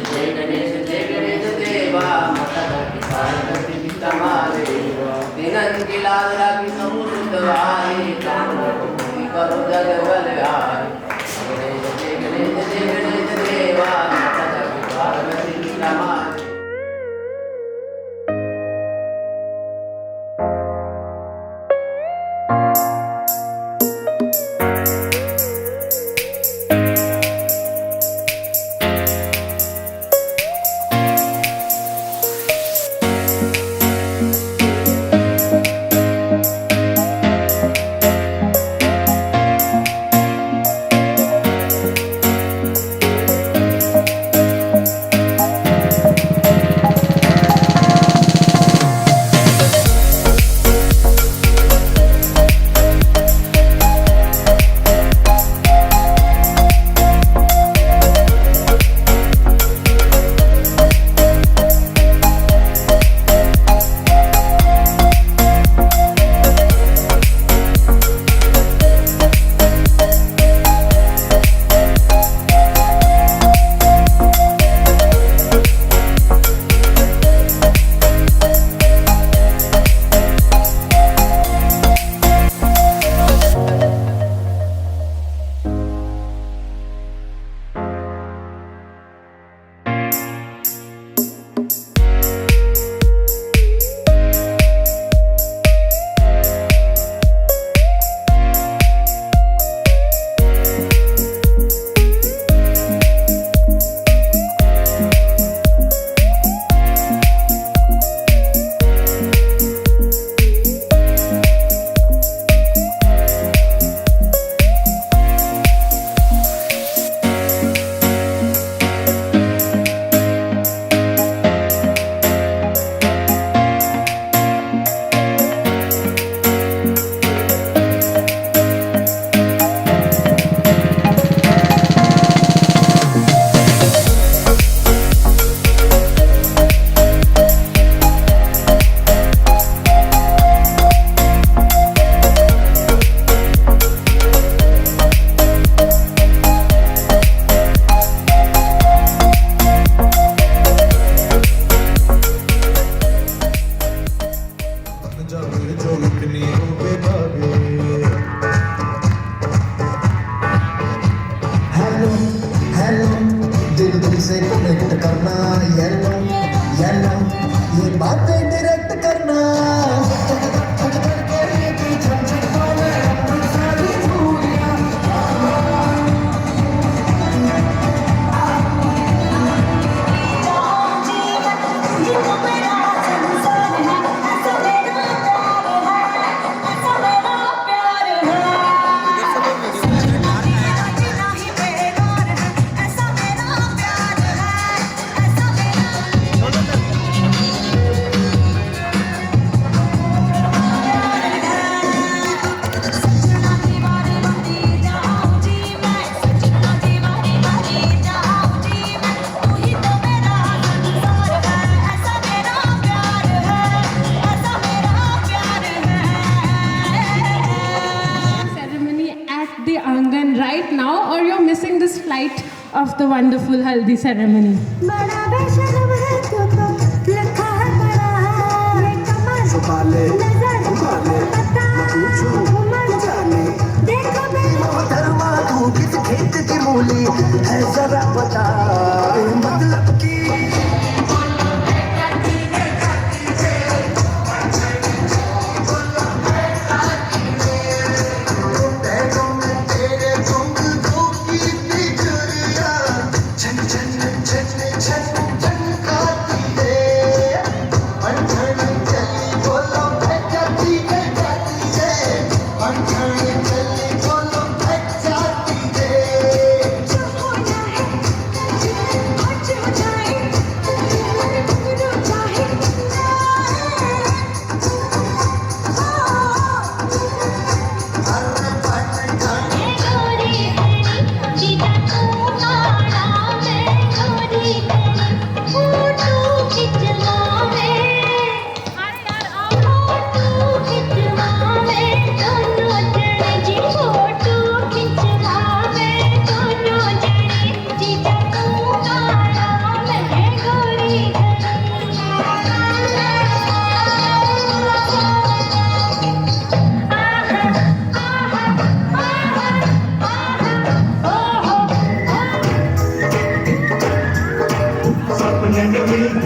जय गणेश देवा माता की पार्वती पिता महादेव दिनन की लाल राखी समुद्र वारी कामों को पूरी करो जग बलहारी जय गणेश देवा माता की पार्वती पिता Mahadev. Right now, or you're missing this flight of the wonderful Haldi ceremony?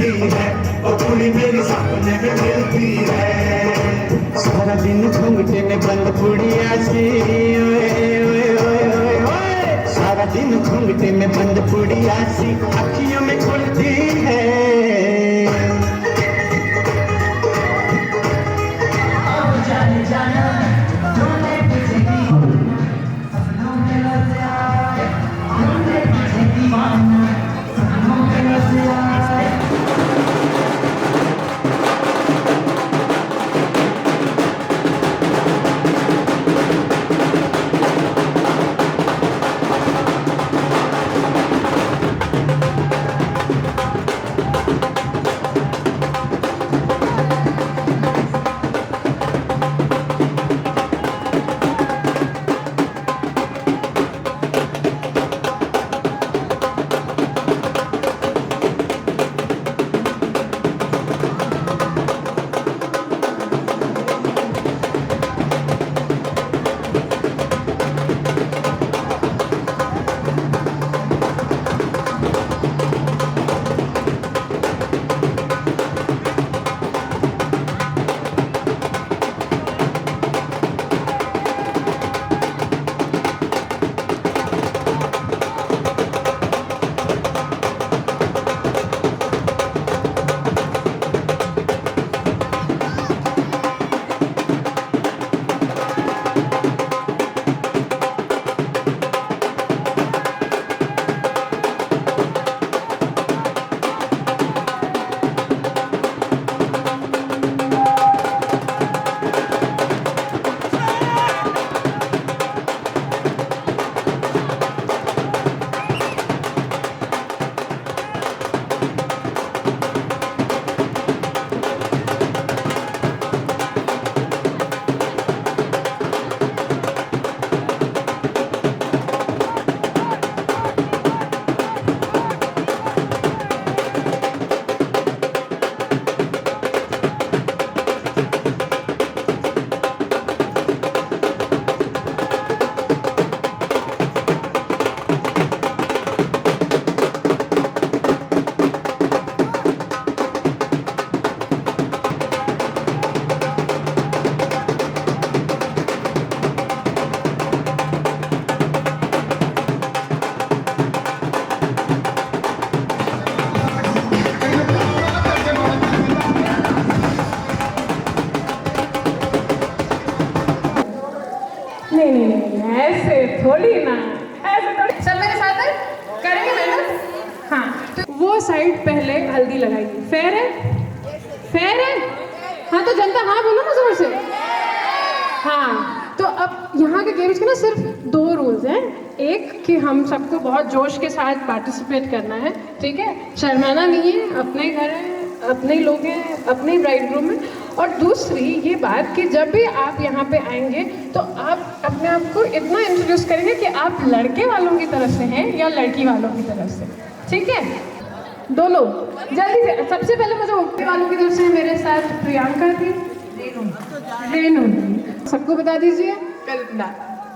मिलती है, वो कुड़ी मेरी सपने में मिलती है। सारा दिन घूंघटे में बंद पुड़िया सी, ओए ओए ओए ओए ओए। सारा दिन घूंघटे में बंद पुड़िया सी अखियों में खुलती है। नहीं, ऐसे थोड़ी ना, ऐसे थोड़ी। सब मेरे साथ है, करेंगे मेहनत। हाँ, तो वो साइड पहले हल्दी लगाएगी। फेयर है? फेयर है? हाँ, तो जनता हाँ बोलो ना जोर से। हाँ, तो अब यहाँ के गेम्स के ना सिर्फ 2 रूल्स हैं। एक कि हम सबको बहुत जोश के साथ पार्टिसिपेट करना है, ठीक है, शर्माना नहीं है, अपने घर है, अपने ही लोग हैं, अपने ही ब्राइड रूम में। और दूसरी ये बात कि जब भी आप यहाँ पे आएंगे तो आप अपने आप को इतना इंट्रोड्यूस करेंगे कि आप लड़के वालों की तरफ से हैं या लड़की वालों की तरफ से, ठीक है? दोनों जल्दी से। सबसे पहले मुझे लड़के वालों की तरफ से मेरे साथ प्रियंका थी, रेनू, सबको बता दीजिए।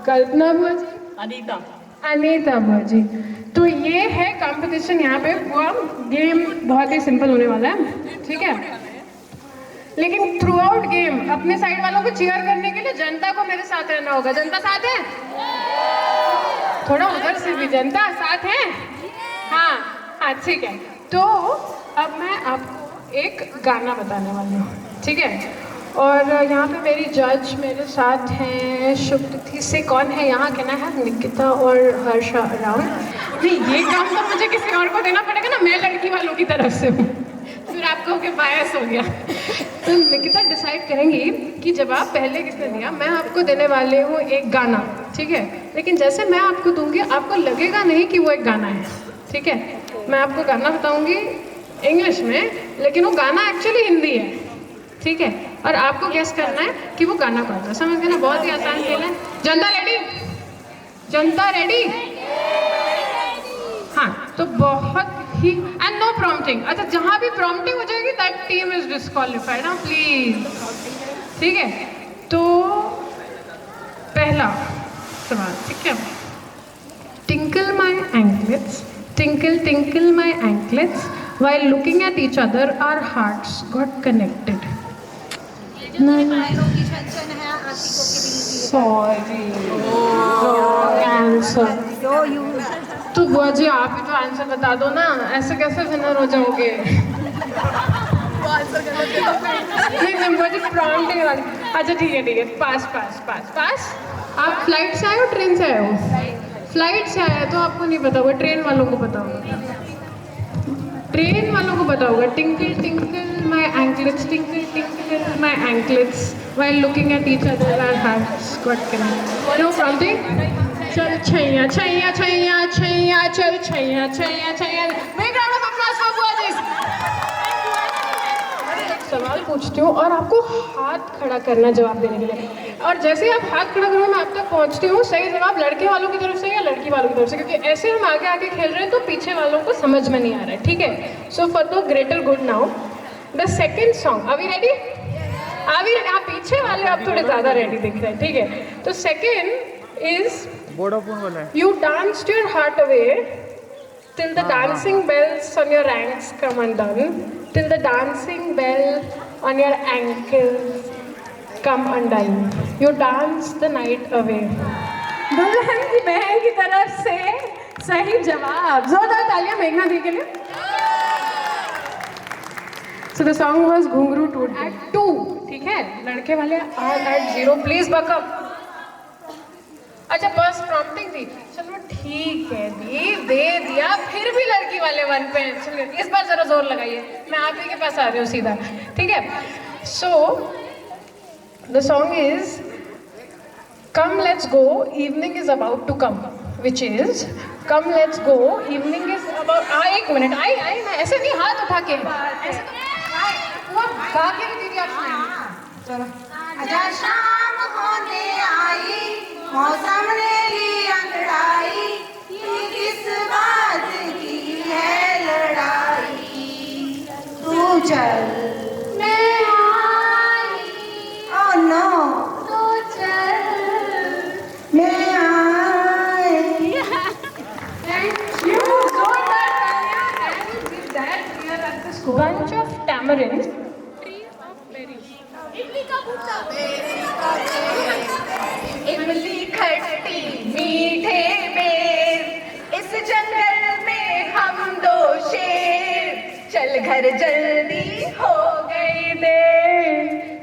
कल्पना बुआ जी, अनीता बुआ जी। तो ये है कंपटीशन। यहाँ पे पूरा गेम बहुत ही सिंपल होने वाला है, ठीक है? लेकिन थ्रू आउट गेम अपने साइड वालों को चीयर करने के लिए जनता को मेरे साथ रहना होगा। जनता साथ है? थोड़ा उधर से भी जनता साथ है? हाँ हाँ, ठीक है। तो अब मैं आपको एक गाना बताने वाली हूँ, ठीक है? और यहाँ पे मेरी जज मेरे साथ हैं। शुभतिथि से कौन है यहाँ? कहना है निकिता और हर्षा राम। नहीं, ये काम तो मुझे किसी और को देना पड़ेगा ना, मैं लड़की वालों की तरफ से हूँ, फिर आपको के बायस हो गया। तो निकिता डिसाइड करेंगी कि जवाब पहले किसने दिया। मैं आपको देने वाले हूँ एक गाना, ठीक है? लेकिन जैसे मैं आपको दूंगी आपको लगेगा नहीं कि वो एक गाना है, ठीक है? मैं आपको गाना बताऊंगी इंग्लिश में, लेकिन वो गाना एक्चुअली हिंदी है, ठीक है? और आपको गेस करना है कि वो गाना कौन सा। समझ गए ना? बहुत ही आसान खेल है। जनता रेडी? जनता रेडी? हाँ, तो बहुत ही एंड नो प्रॉम्प्टिंग। अच्छा, जहाँ भी प्रॉम्प्टिंग हो जाएगी दैट टीम इज डिस्क्वालिफाइड। हाँ प्लीज, ठीक है? तो पहला सवाल, ठीक है? Tinkle my anklets, tinkle tinkle my anklets, While looking at each other, our hearts got connected. Sorry. Answer. तो बुआ जी आप ही तो आंसर बता दो ना, ऐसे कैसे विनर हो जाओगे? नहीं बुआ जी प्रॉम्प्टिंग वाली। अच्छा ठीक है पास। आप फ्लाइट से आए हो ट्रेन से आए हो? फ्लाइट से आए तो आपको नहीं पता होगा, ट्रेन वालों को पता होगा। ट्रेन वालों को पता होगा। Tinkle tinkle my anklets, tinkle tinkle my anklets, while looking at each other our hearts got connected. No prompting. चल छैया छैया छैया छैया चल छैया छैया छैया। Big round of applause for बुआ जी। सवाल पूछती हूँ और आपको हाथ खड़ा करना जवाब देने के लिए, और जैसे ही आप हाथ खड़ा करोगे मैं आप तक पहुँचती हूँ सही जवाब लड़के वालों की तरफ से या लड़की वालों की तरफ से, क्योंकि ऐसे हम आगे आगे खेल रहे हैं तो पीछे वालों को समझ में नहीं आ रहा है, ठीक है? So for the greater good now the second song, are we ready? आप पीछे वाले आप थोड़े ज़्यादा रेडी दिख रहे हैं, ठीक है? तो second is you danced your heart away till the dancing bells on your ranks come undone, till the dancing bell on your ankles come undone. You dance the night away. दुल्हन की बहन की तरफ से सही जवाब। जोरदार तालियां मेघना दी के लिए। So the song was घुंघरू टूट at 2, ठीक है? लड़के वाले are at 0. Please buck up. अच्छा बस प्रॉम्प्टिंग थी, चलो ठीक है दी, दे दिया, फिर भी लड़की वाले 1 पे। चलिए इस बार जरा जोर लगाइए, मैं आप ही के पास आ रही हूँ सीधा, ठीक है? So the song is come let's go evening is about to come, which is come let's go evening is about. एक मिनट, आई मैं ऐसे नहीं, हाथ उठा के ऐसे तो वो गा के भी दीदी आप सुनाइए जरा। आजा शाम होने आई, मौसम ने ली अंगड़ाई, ये किस बात की है लड़ाई? तू चल मैं आई, ओह नो तू चल मैं आई। Thank you. And with that, we are at this bunch of tamarinds. Tree of berries. इमली खट्टी मीठे बेर, इस जंगल में हम 2 शेर, चल घर जल्दी हो गई देर,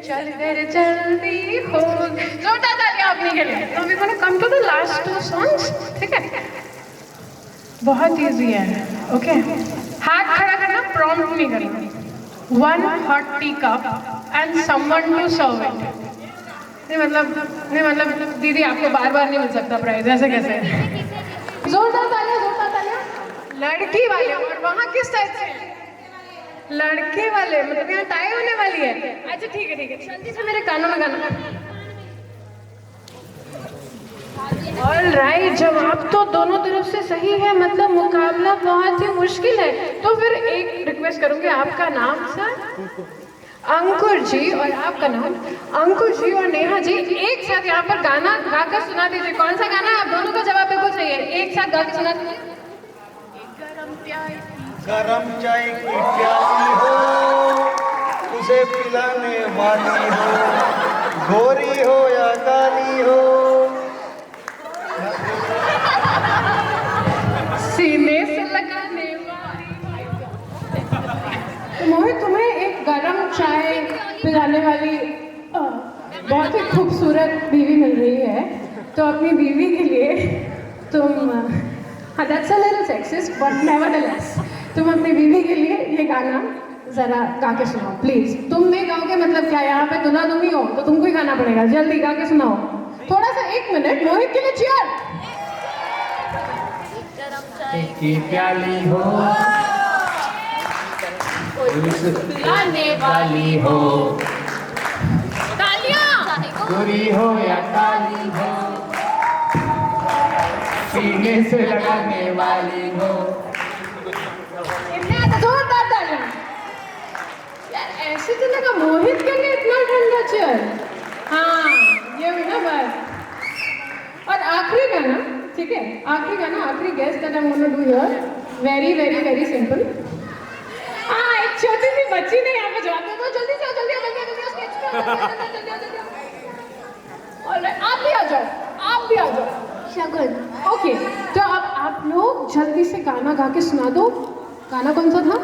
चल कर जल्दी हो। जोरदार तालियां अपने के लिए। तो we gonna come to the last 2 songs, ठीक है? बहुत इजी है, ओके? हाथ खड़ा करना, प्रॉम्प्ट नहीं करना। 1 hot tea cup and someone to serve it. नहीं मतलब दीदी आपको बार नहीं मिल सकता प्राइज, ऐसे कैसे? जोरदार तालियां। लड़की वाले, और वहाँ किस टाइप से? लड़के वाले, मतलब यहाँ टाई होने वाली है। अच्छा ठीक है जल्दी से मेरे कानों में गाना। ऑलराइट, जवाब तो दोनों तरफ से सही है, मतलब मुकाबला बहुत ही मुश्किल है। तो फिर एक रिक्वेस्ट करूंगी, आपका नाम सर? अंकुर जी, और आपका नाम? अंकुर जी और नेहा जी एक साथ यहाँ पर गाना गाकर सुना दीजिए। कौन सा गाना है? आप दोनों का जवाब बिल्कुल सही है, एक साथ गा के सुना दीजिए। गरम चाय की प्याली हो, उसे पिलाने वाली हो, गोरी हो या काली हो। सीने से लगाने वाली। तो मोहित, तुम्हें एक गरम चाय पिलाने वाली बहुत ही खूबसूरत बीवी मिल रही है, तो अपनी बीवी के लिए तुम, हाँ that's a little sexist but nevertheless, तुम अपनी बीवी के लिए ये गाना जरा गा के सुनाओ प्लीज। तुम नहीं गाओगे मतलब क्या? यहाँ पे दुल्हा तुम ही हो तो तुमको ही गाना पड़ेगा, जल्दी गा के सुनाओ। थोड़ा सा 1 मिनट, मोहित के लिए चीयर। की प्याली हो, पिलाने काली हो, तालियां। गोरी हो या काली हो, सीने से लगाने वाली हो। जोरदार तालियां। यार ऐसे तो लगा मोहित के लिए इतना ठंडा चेयर। हाँ ये हुई ना बात। और आखिरी गाना, ठीक है? आखिरी गाना, आखिरी guess that I am gonna do here, very very very simple. Mukund. Okay, तो अब आप लोग जल्दी से गाना गा के सुना दो। गाना कौन सा था?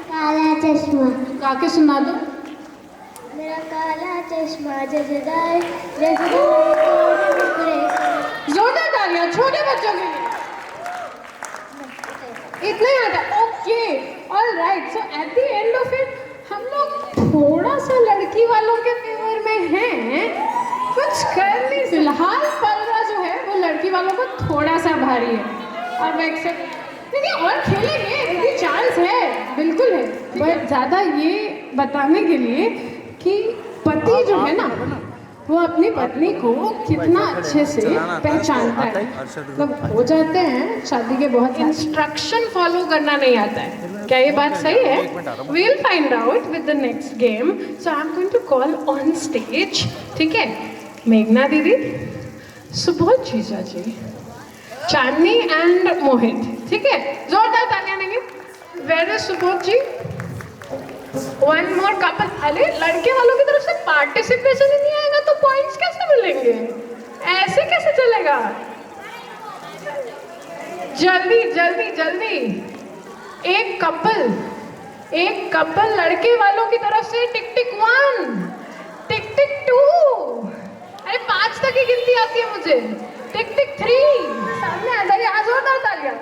काला चश्मा। गा के सुना दो। मेरा काला चश्मा जजदार जजदार। जोरदार तालियां छोटे बच्चों के लिए। इतना ही आता है। Okay, alright. So at the end of it हम लोग थोड़ा सा लड़की वालों के फेवर में हैं, कुछ कर नहीं। फिलहाल पलरा जो है वो लड़की वालों को थोड़ा सा भारी है और मैं एक्सेप्ट नहीं, और खेलेंगे, क्योंकि चांस है, बिल्कुल है। बट ज़्यादा ये बताने के लिए कि पति जो है ना वो अपनी पत्नी को कितना अच्छे से पहचानता है। मतलब हो जाते हैं शादी के बहुत इंस्ट्रक्शन फॉलो करना नहीं आता है। क्या ये बात सही है? We will find out with the next game. So I am going to call on stage, ठीक है, मेघना दीदी, सुबोध जीजा जी, चांदनी एंड मोहित, ठीक है? जोरदार तालियां देंगे। Where is Subodh ji? One more couple. अरे लड़के वालों की तरफ से पार्टिसिपेशन ही नहीं आएगा तो पॉइंट्स कैसे मिलेंगे? ऐसे कैसे चलेगा? जल्दी जल्दी जल्दी। एक कपल लड़के वालों की तरफ से। टिक टिक 1, टिक टिक 2। अरे 5 तक ही गिनती आती है मुझे। टिक टिक 3। सामने आ जाइए। जोरदार तालियां,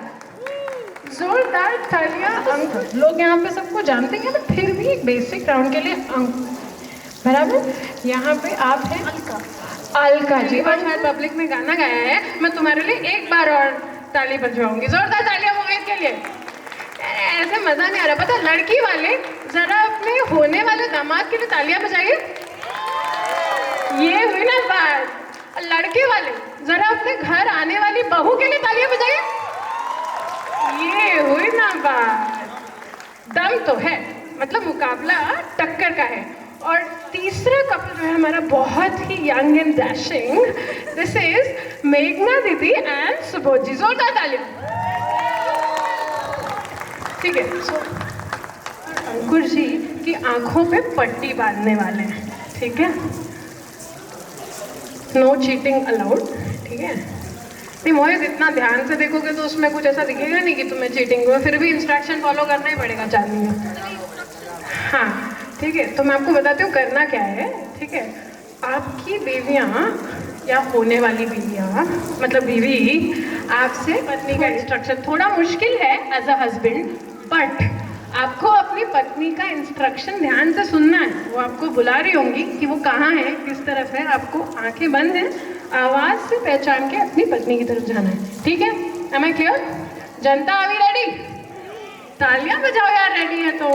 जोरदार तालियां। अंक लोग यहाँ पे सबको जानते हैं, बट फिर भी बेसिक राउंड के लिए अंक बराबर। यहाँ पे आप हैं अलका जी, और शायद पब्लिक में गाना गाया है। मैं तुम्हारे लिए एक बार और ताली बजवाऊंगी। जोरदार तालियां मोहित के लिए। ऐसे मजा नहीं आ रहा, पता है? लड़की वाले जरा अपने होने वाले दामाद के लिए तालियां बजाइए। ये हुई ना बात। लड़के वाले जरा अपने घर आने वाली बहू के लिए तालियां बजाइए। ये हुई ना बात। दम तो है, मतलब मुकाबला टक्कर का है। और तीसरा कपल जो है हमारा बहुत ही young and dashing. This is मेघना दीदी एंड सुबोध जी। जोरदार तालियां। ठीक है, सो अंकुर जी की आंखों पे पट्टी बांधने वाले हैं, ठीक है? नो चीटिंग अलाउड, ठीक है? नहीं मोहित, इतना ध्यान से देखोगे तो उसमें कुछ ऐसा दिखेगा नहीं कि तुम्हें चीटिंग हुआ, फिर भी इंस्ट्रक्शन फॉलो करना ही पड़ेगा चांदनी में। हाँ ठीक है, तो मैं आपको बताती हूँ करना क्या है, ठीक है? आपकी बीवियाँ या होने वाली बीवियाँ, मतलब बीवी आपसे पत्नी का इंस्ट्रक्शन, थोड़ा मुश्किल है एज अ हस्बैंड, बट आपको अपनी पत्नी का इंस्ट्रक्शन ध्यान से सुनना है। वो आपको बुला रही होंगी कि वो कहाँ है, किस तरफ है, आपको आंखें बंद हैं, आवाज़ से पहचान के अपनी पत्नी की तरफ जाना है, ठीक है? Am I clear? जनता अभी रेडी? तालियां बजाओ यार, रेडी है तो।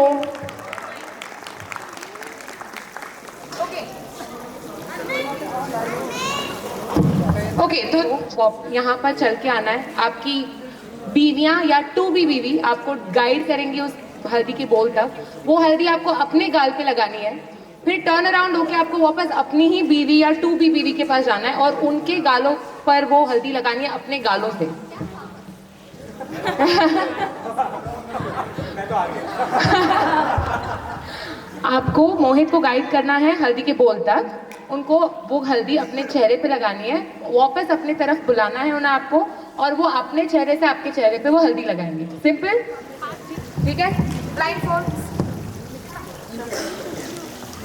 ओके, तो यहाँ पर चल के आना है। आपकी बीवियाँ या टू बी बीवी आपको गाइड करेंगी उस हल्दी के बोल तक। वो हल्दी आपको अपने गाल पे लगानी है, फिर टर्न अराउंड होके आपको वापस अपनी ही बीवी या टू बी बीवी के पास जाना है और उनके गालों पर वो हल्दी लगानी है अपने गालों से। आपको मोहित को गाइड करना है हल्दी के बोल तक, उनको वो हल्दी अपने चेहरे पे लगानी है, वापस अपने तरफ बुलाना है उन्हें आपको, और वो अपने चेहरे से आपके चेहरे पे वो हल्दी लगाएंगे। सिंपल, ठीक है? Blind fold.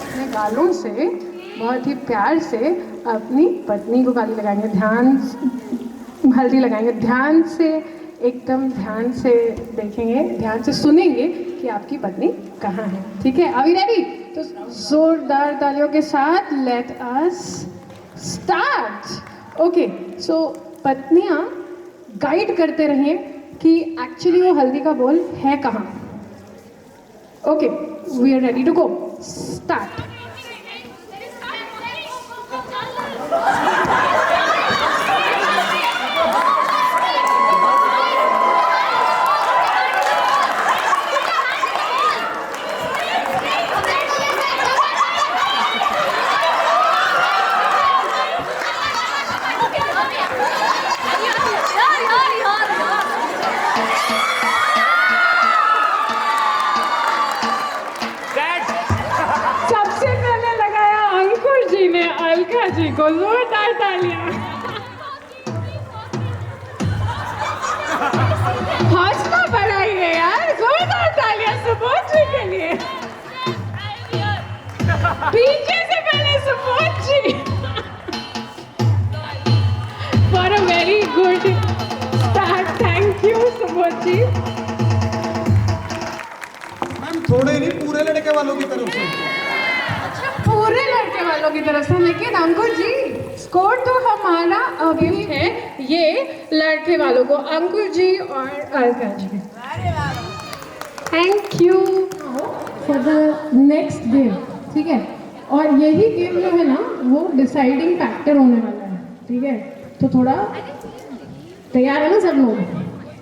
अपने गालों से बहुत ही प्यार से अपनी पत्नी को गाली लगाएंगे, ध्यान हल्दी लगाएंगे, ध्यान से, एकदम ध्यान से देखेंगे, ध्यान से सुनेंगे कि आपकी पत्नी कहाँ है, ठीक है? अभी रेडी? तो जोरदार तालियों के साथ लेट अस स्टार्ट। ओके, सो पत्नियाँ गाइड करते रहिए कि एक्चुअली वो हल्दी का बोल है कहाँ। Okay, we are ready to go, start. सबसे पहले लगाया अंकुर जी ने अलका जी को, जोरदार तालियां। हौसला बढ़ाइए यार, जोरदार तालियां सुबोध जी के लिए। पीछे से पहले Subodh ji for a very good start. Thank you Subodh ji. Ma'am थोड़े नहीं, पूरे लड़के वालों की तरफ से। अच्छा, पूरे लड़के वालों की तरफ से, लेकिन अंकुर जी स्कोर तो हमारा अभी है ये लड़के वालों को, अंकुर जी और Alka ji. Thank you for the next game. ठीक है, और यही गेम जो है ना वो डिसाइडिंग फैक्टर होने वाला है। ठीक है, तो थोड़ा तैयार है ना सब लोग?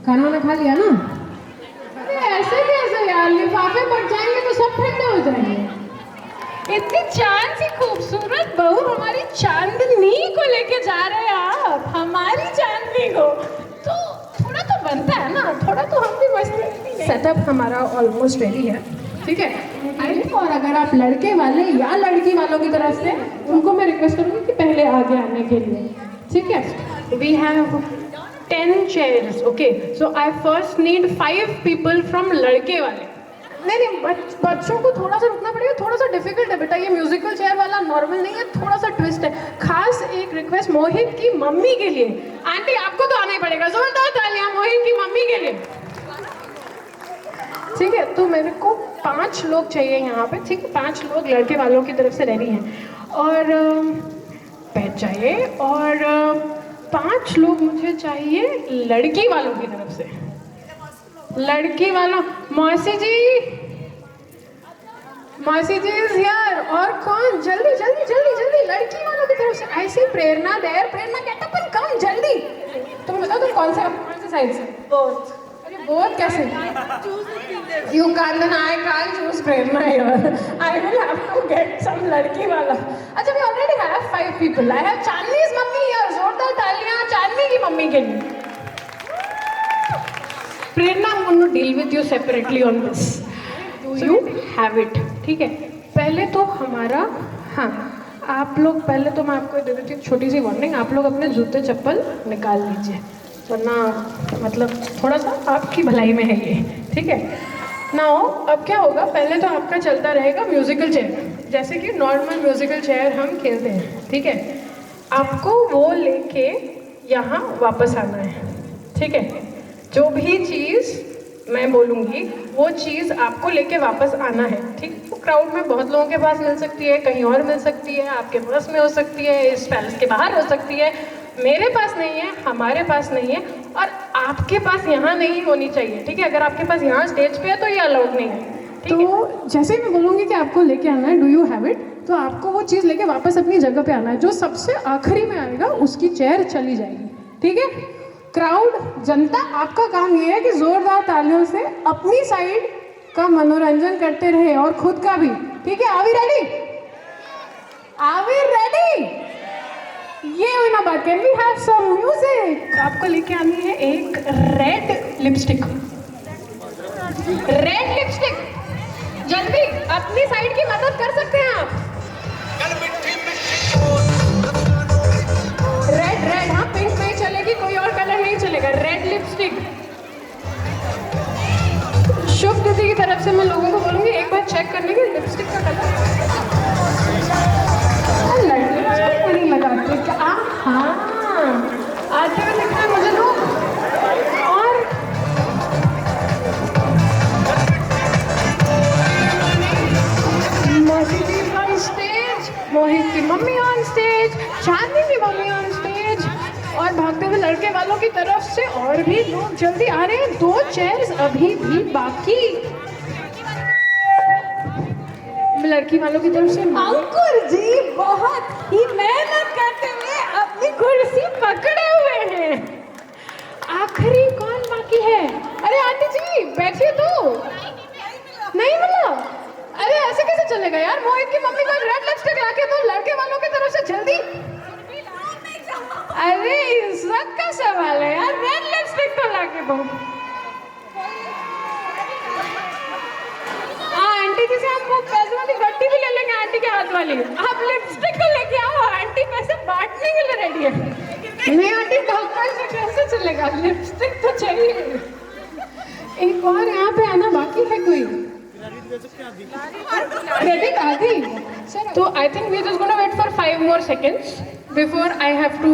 खाना वाना खा लिया ना? अरे ऐसे कैसे यार, लिफाफे बढ़ जाएंगे तो सब ठंडे हो जाएंगे। इतनी चांद सी खूबसूरत बहू हमारी चांदनी को लेके जा रहे हैं आप, हमारी चांदनी को, तो थोड़ा तो बनता है ना, थोड़ा तो हम भी मस्त। सेटअप हमारा ऑलमोस्ट रेडी है। ठीक है, और अगर आप लड़के वाले या लड़की वालों की तरफ से, उनको मैं रिक्वेस्ट करूँगी कि पहले आगे आने के लिए। ठीक है, we have 10 chairs, okay? So I first need 5 people from लड़के वाले। नहीं, बच्चों को थोड़ा सा रुकना पड़ेगा, थोड़ा सा डिफिकल्ट है बेटा, ये म्यूजिकल चेयर वाला नॉर्मल नहीं है, थोड़ा सा ट्विस्ट है। खास एक रिक्वेस्ट मोहित की मम्मी के लिए, आंटी आपको तो आना ही पड़ेगा, जोरदार तालियां मोहित की मम्मी के लिए। ठीक है, तो मेरे को 5 लोग चाहिए यहाँ पे। ठीक है, 5 लोग लड़के वालों की तरफ से रेडी हैं और बैठ जाइए, और 5 लोग मुझे चाहिए लड़की वालों की तरफ से। लड़की वालों, मौसी जी इज हियर। और कौन? जल्दी जल्दी जल्दी जल्दी लड़की वालों की तरफ से। ऐसे प्रेरणा देर, प्रेरणा कहता पर कम जल्दी। तुम बताओ तुम कौन से साइड से? बोथ। अरे बोथ कैसे? You can't, then I can't choose Prerna here. I will have to get some लड़की वाला। अच्छा, we already have 5 people. I have Chandni's mummy here. जोरदार तालियां चांदनी की मम्मी के लिए। प्रेरणा, I'm going to deal with you separately on this. You have it. ठीक है, पहले तो हमारा, हाँ आप लोग, पहले तो मैं आपको दे देती हूँ छोटी सी वार्निंग, आप लोग अपने जूते चप्पल निकाल लीजिए, वरना मतलब थोड़ा सा आपकी भलाई में है ये। ठीक है ना? अब क्या होगा, पहले तो आपका चलता रहेगा म्यूजिकल चेयर, जैसे कि नॉर्मल म्यूजिकल चेयर हम खेलते हैं। ठीक है, आपको वो लेके यहाँ वापस आना है। ठीक है, जो भी चीज़ मैं बोलूँगी वो चीज़ आपको लेके वापस आना है। ठीक, वो क्राउड में बहुत लोगों के पास मिल सकती है, कहीं और मिल सकती है, आपके पर्स में हो सकती है, इस पैलेस के बाहर हो सकती है, मेरे पास नहीं है, हमारे पास नहीं है, और आपके पास यहाँ नहीं होनी चाहिए। ठीक है, अगर आपके पास यहाँ स्टेज पे है तो ये अलाउड नहीं है। तो जैसे ही मैं बोलूँगी कि आपको लेके आना है, डू यू हैव इट, तो आपको वो चीज़ लेके वापस अपनी जगह पे आना है। जो सबसे आखिरी में आएगा उसकी चेयर चली जाएगी। ठीक है, क्राउड, जनता, आपका काम ये है कि जोरदार तालियों से अपनी साइड का मनोरंजन करते रहे और खुद का भी। ठीक है, are we ready? Are we ready? ये हुई ना बात। Can we have some music? आपको लेके आनी है एक रेड लिपस्टिक। रेड लिपस्टिक, जल्दी अपनी साइड की मदद कर सकते हैं आप। रेड रेड, हाँ पिंक नहीं चलेगी, कोई और कलर नहीं चलेगा, रेड लिपस्टिक। शुभ दीदी की तरफ से मैं लोगों को बोलूंगी एक बार चेक करने की लिपस्टिक का कलर। लिपस्टिक नहीं लगाते क्या? हाँ, आते हुए दिख रहा है मुझे लोग। और मौसी जी ऑन स्टेज, मोहित की मम्मी ऑन स्टेज, चांदनी की मम्मी ऑन स्टेज, और भागते हुए लड़के वालों की तरफ से और भी लोग जल्दी आ रहे हैं। 2 चेयर्स अभी भी बाकी। लड़की वालों की तरफ से अंकुर जी बहुत ही मेहनत करते हुए अपनी कुर्सी पकड़े हुए हैं। आखिरी कौन बाकी है? अरे आंटी जी बैठिए तो। नहीं मिला? अरे ऐसे कैसे चलेगा यार? मोहित की मम्मी को रेड लिपस्टिक लाके दो लड़के वालों की तरफ से जल्दी। अरे इज्जत का सवाल है यार, रेड लिपस्टिक तो लाके दो। आंटी जी से हम वो पैसे वाली बट्टी भी ले लेंगे, आंटी के हाथ वाली। आप लिपस्टिक को लेके आओ, आंटी पैसे बांटने के लिए रेडी है। नहीं आंटी, डॉक्टर से कैसे चलेगा? लिपस्टिक तो चाहिए। एक और यहाँ पे आना बाकी है कोई? क्रेडिट आदि? तो I think we just gonna wait for 5 more seconds before I have to.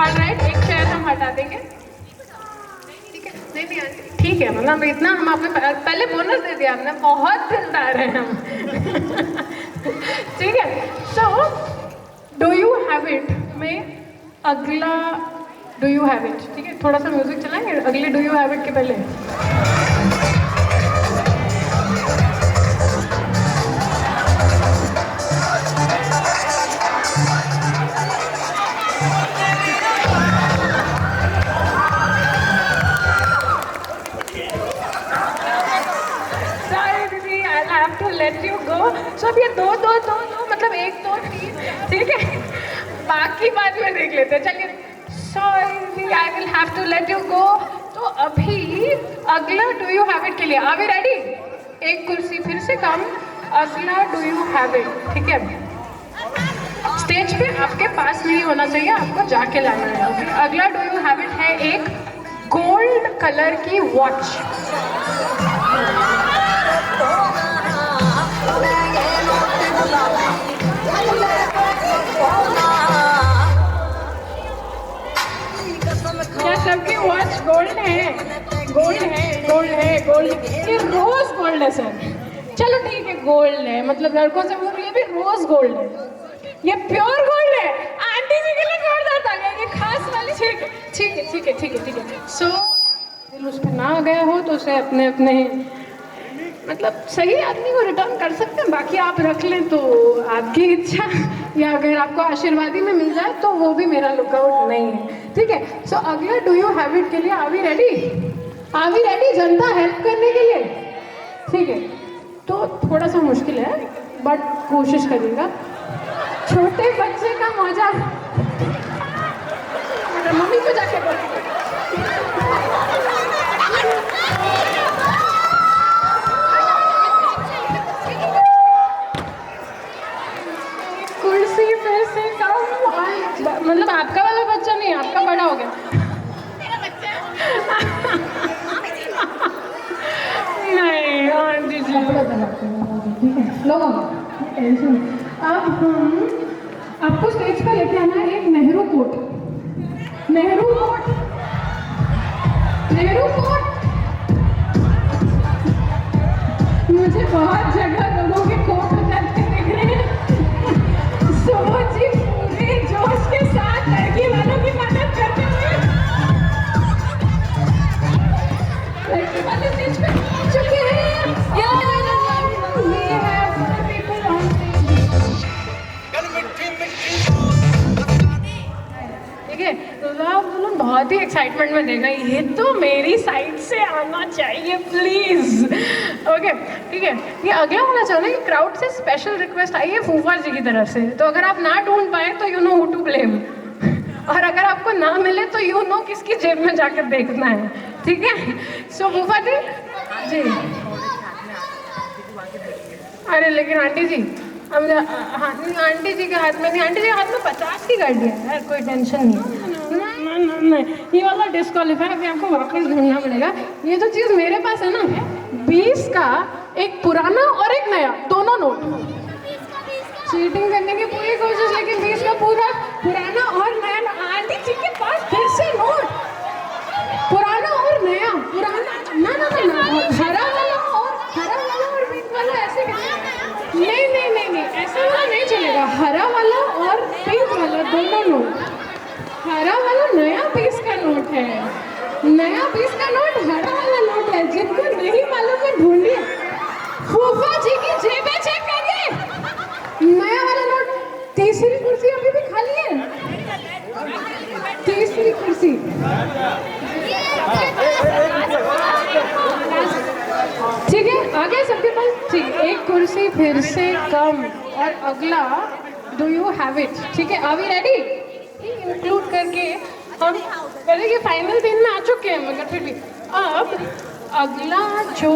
Alright, एक चेयर हम हटा देंगे। ठीक है, नहीं ठीक है, मतलब इतना हम आपने पहले बोनस दे दिया, हमने बहुत दिलदार हैं हम। ठीक है, so do you have it में अगला डू यू हैव इट, ठीक है, थोड़ा सा म्यूजिक चलाएंगे अगले डू यू हैव इट के पहले। लेट यू गो। सो अब ये दो मतलब 1 2 3, ठीक है, बाकी बाद में देख लेते हैं। चलिए, sorry I will have to let you go. तो अभी अगला डू यू हैव इट के लिए आर वी रेडी? एक कुर्सी फिर से कम, अगला डू यू हैव इट, ठीक है। स्टेज पे आपके पास नहीं होना चाहिए, आपको जाके लाना है। अगला डू यू हैव इट है एक गोल्ड कलर की वॉच। क्या सबकी वॉच गोल्ड है? गोल्ड है, गोल्ड है, गोल्ड। ये रोज गोल्ड है सर। चलो ठीक है, गोल्ड है, मतलब लड़कों से बोल रही है, भी रोज गोल्ड है, ये प्योर गोल्ड है। आंटी जी के लिए जोरदार तालियां, ये खास वाली। ठीक है ठीक है ठीक है ठीक है ठीक है। सो दिल उस पर ना गया हो तो उसे अपने अपने मतलब सही आदमी को रिटर्न कर सकते हैं, बाकी आप रख लें तो आपकी इच्छा, या अगर आपको आशीर्वादी में मिल जाए तो वो भी मेरा लुकआउट नहीं है, ठीक है। सो अगला डू यू हैव इट के लिए are we ready? Are we ready जनता हेल्प करने के लिए? ठीक है, तो थोड़ा सा मुश्किल है बट कोशिश करिएगा। छोटे बच्चे का मौजा मम्मी को जाके कुर्सी फिर से कम, मतलब आपका वाला बच्चा नहीं, आपका बड़ा हो गया। नहीं आंटी जी, ठीक है, लोगों टेंशन। अब हम आपको स्टेज पे लेके आना है एक Nehru coat. Nehru coat, Nehru coat. मुझे बहुत जगह लोगों के कोट उतारते दिख रहे हैं। जी पूरे जोश के साथ लड़की वालों की मदद करते हुए लड़की वाले स्टेज पे आ चुके हैं। ये है पीपल ऑन स्टेज। ठीक है, दुल्हन बहुत ही एक्साइटमेंट में देगा, ये तो मेरी साइड से आना चाहिए प्लीज। ओके ठीक है, ये अगला होना चाहिए कि क्राउड से स्पेशल रिक्वेस्ट आई है फूफा जी की तरफ से, तो अगर आप ना ढूंढ पाए तो you know who to blame, और अगर आपको ना मिले तो यू नो किसकी जेब में जाकर देखना है, ठीक है। सो फूफा जी जी, अरे लेकिन आंटी जी हम हाँ आंटी जी के हाथ में नहीं, आंटी जी के हाथ में 50 की गाड़ी है यार, कोई टेंशन नहीं है। नहीं, ये वाला डिस्क्वालीफाई, अभी आपको वापस ढूंढना पड़ेगा। ये जो चीज़ मेरे पास है ना, 20 का एक पुराना और एक नया, दोनों नोट। चीटिंग करने की पूरी कोशिश, लेकिन 20 का पूरा पुराना और नया। आंटी जी के पास फिर से नोट, पुराना और नया, पुराना ना हरा वाला और पिंक वाला, ऐसे नहीं, ऐसा वाला नहीं चलेगा। हरा वाला और पिंक वाला दोनों नोट। हरा वाला नया 20 का नोट है, नया 20 का नोट हरा वाला नोट है। जिनको नहीं मालूम है ढूंढिए, फूफा जी की जेबें चेक करिए। नया वाला नोट, तीसरी कुर्सी अभी भी खाली है, तीसरी कुर्सी। ठीक है, आगे सबके पास, ठीक, एक कुर्सी फिर से कम, और अगला डू यू हैव इट, ठीक है। Are we ready? इंक्लूड करके हम पहले के फाइनल 3 में आ चुके हैं, मगर फिर भी अब अगला जो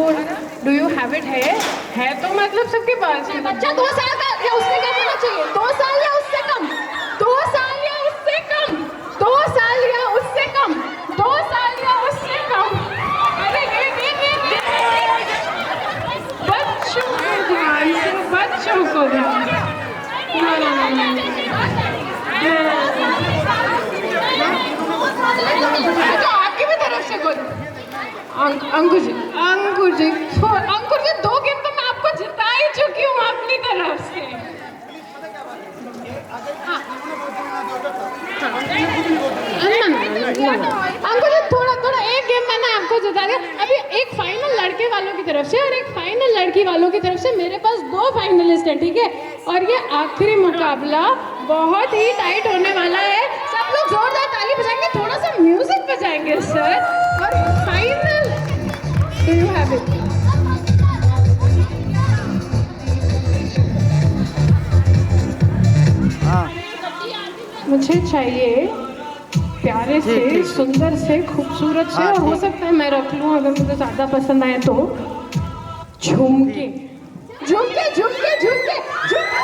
डू यू हैव इट है तो मतलब सबके पास है। बच्चा 2 साल का या उससे कम होना चाहिए, 2 साल या उससे कम, 2 साल या उससे कम, 2 साल या उससे कम, 2 साल या अंकुर जी, अंकुर जी, अंकुर जी 2 गेम तो मैं आपको जिता ही चुकी हूँ अपनी तरफ से। अंकुर जी थोड़ा एक गेम मैंने आपको जिता दिया। अभी एक फाइनल लड़के वालों की तरफ से और एक फाइनल लड़की वालों की तरफ से मेरे पास 2 फाइनलिस्ट हैं, ठीक है। और ये आखिरी मुकाबला बहुत ही टाइट होने वाला है। सब लोग जोरदार ताली बजाएंगे, थोड़ा सा म्यूजिक बजाएंगे सर। और final do you have it? मुझे चाहिए प्यारे से, सुंदर से, खूबसूरत से, और हो सकता है मैं रख लूँ अगर मुझे ज़्यादा पसंद आए तो, झुमके झुमके झुमके झुमके झुमके।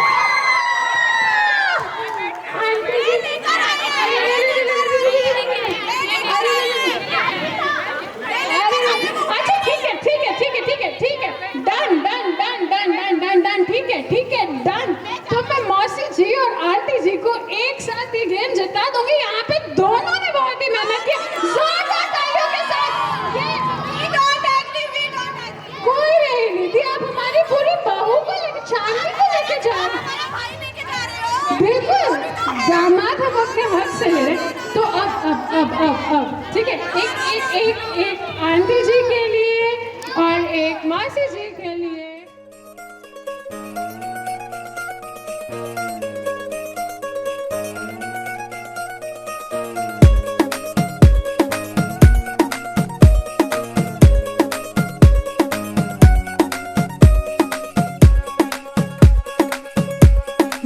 अच्छा ठीक है, done done done done done done done, ठीक है डन। तो मैं मौसी जी और आंटी जी को एक साथ ये गेम जिता दूंगी। यहाँ पे दोनों ने बहुत ही मेहनत की, जोरदार तालियों के साथ। कोई नहीं नीति, आप हमारी पूरी बहू को लेके, चांदी को लेके जा रहे हो। बिल्कुल, दामाद हम अपने हक से ले रहे। तो अब ठीक है, एक आंटी जी के लिए और एक मासी जी के लिए।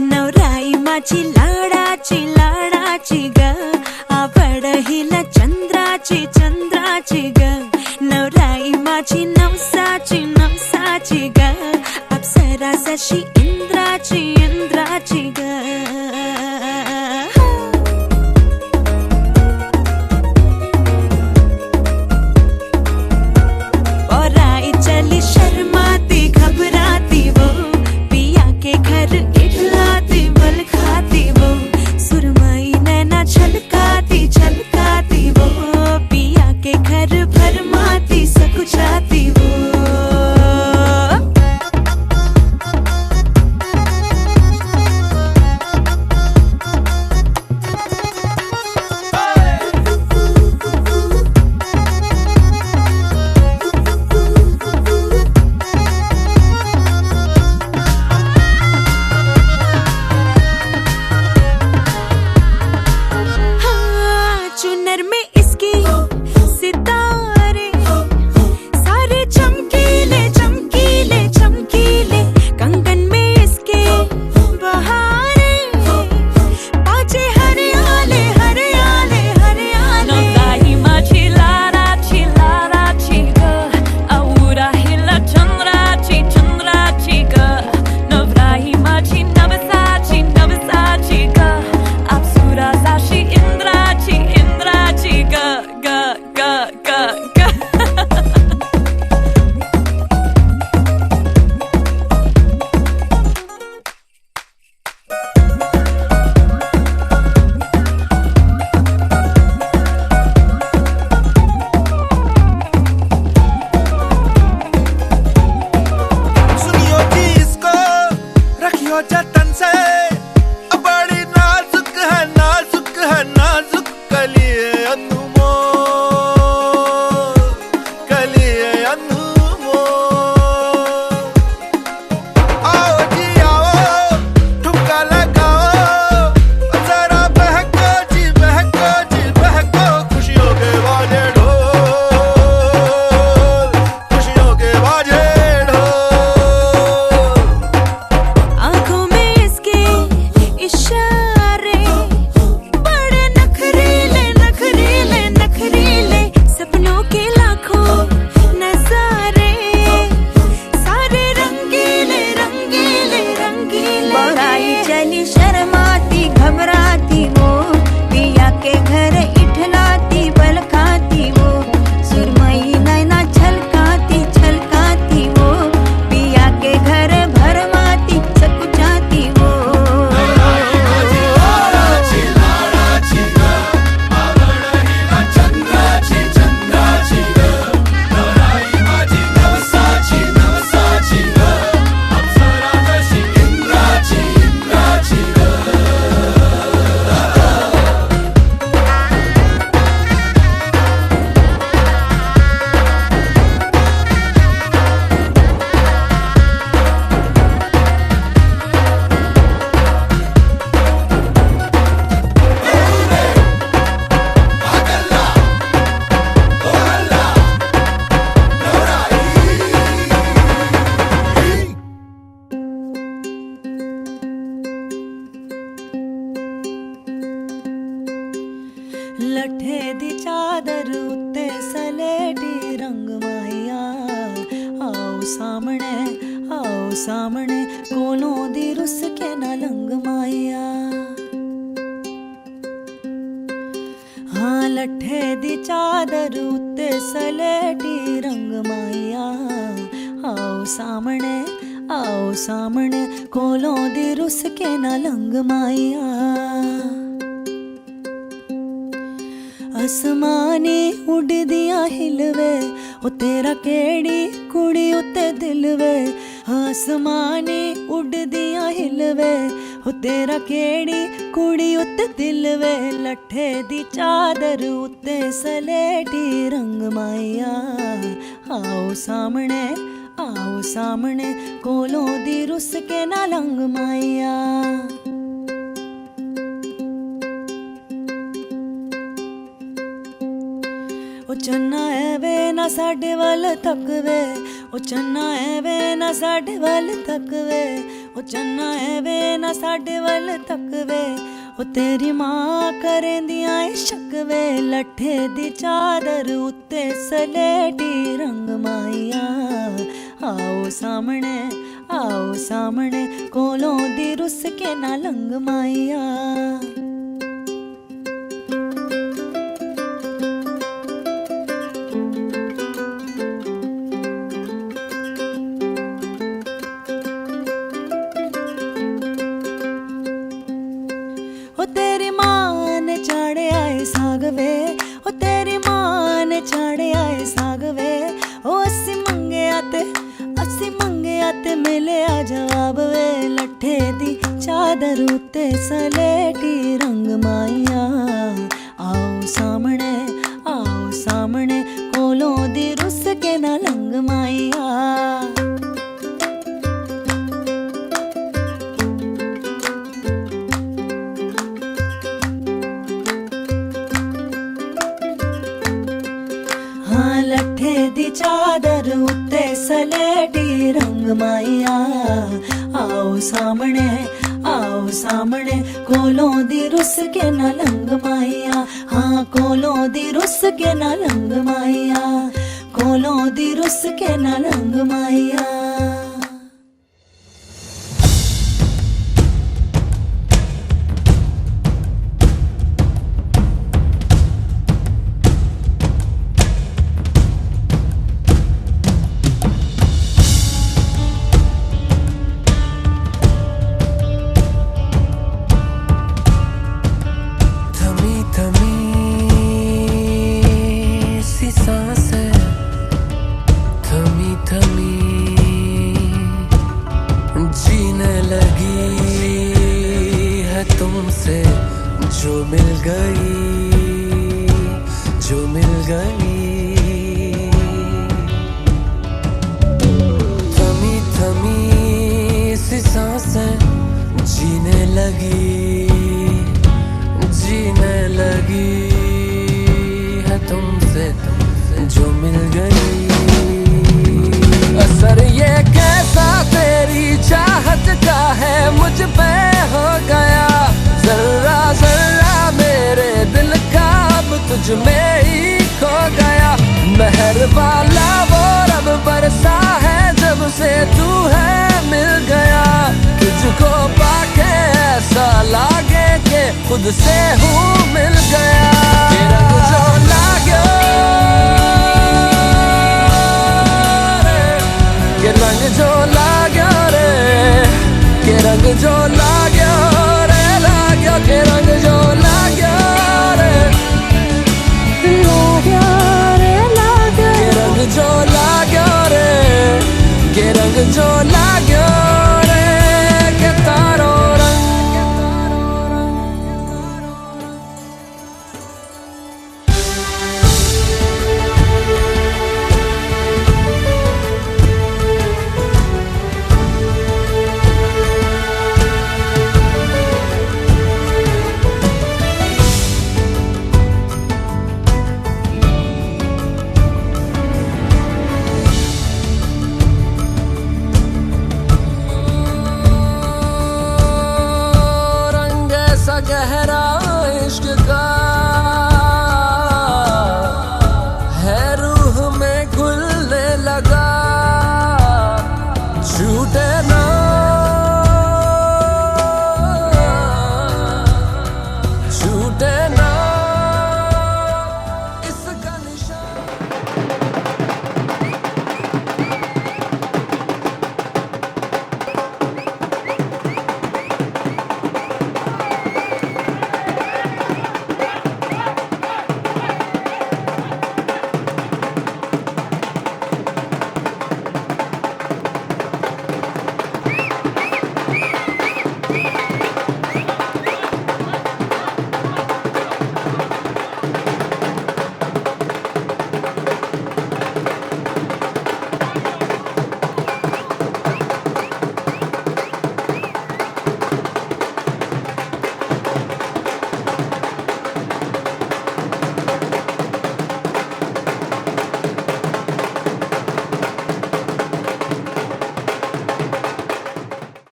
नवराई माझी लाडाची ग, आवड हिला चंद्राची ग। नवराई माझी नवसाची ग, अप्सरा जशी इंद्राची ग। सामने कोलों दी रुस के ना लंग माया। हाँ लट्ठे दी चादर उत्ते सलेटी रंग माया। आओ सामने कोलों दी रुस के ना लंग माया। आसमानी उड़ दिया हिलवे ओ तेरा केड़ी कुड़ी उत्ते दिल वे। आसमानी उड़ दिया हिलवे ओ तेरा केड़ी कुड़ी उत्ते दिल वे। लट्ठे दी चादर उत्ते सलेटी रंग माया। आओ सामने कोलों दी रुस के ना लंग माया। ओ चन्ना ऐवे ना साडे वाल तकवे ओ चन्ना ऐवे ना साडे वाल तकवे ओ चन्ना ऐवे ना साडे वाल तकवे ओ तेरी मां करेंदियां शकवे। लट्ठे दी चादर उत्ते सलेटी रंग माया। आओ सामने कोलों दी रुस के ना लंग माया। ओ तेरी मां ने चाड़े आए सागवे ओ तेरी मां ने चाड़े आए सागवे। ओ अस्सी मंगे आते मिले आ जवाब वे। लट्ठे दी चादर उत्ते सलेटी रंग माया। आओ सामने कोलों दी रुस के ना लंग माया। लट्ठे दी चादर उत्ते सलेटी रंग माया। आओ सामने कोलों दी रुस के ना लंग माया। हाँ कोलों दी रुस के ना लंग माया। कोलों दी रुस के ना लंग माया। जीने लगी है तुमसे जो मिल गई। थमी सी सांसें जीने लगी है तुमसे जो मिल गई। असर ये कैसा तेरी चाहत का है मुझ पे हो गया। जर्रा जर्रा मेरे दिल का अब तुझ में ही खो गया। मेहर वाला वो रब बरसा है जब से तू है मिल गया। तुझको पाके ऐसा लागे कि खुद से हूँ मिल गया। तेरा जो लागो के रंग जो लाग्यो रे, के रंग जो लाग्यो रे, लाग्यो के रंग जो लाग्यो रे, लाग्यो रे लाग्यो के रंग जो लाग्यो रे, के रंग जो लाग्यो रे, के तारो रंग गहरा इश्क का है रूह में घुलने लगा। छूटे ना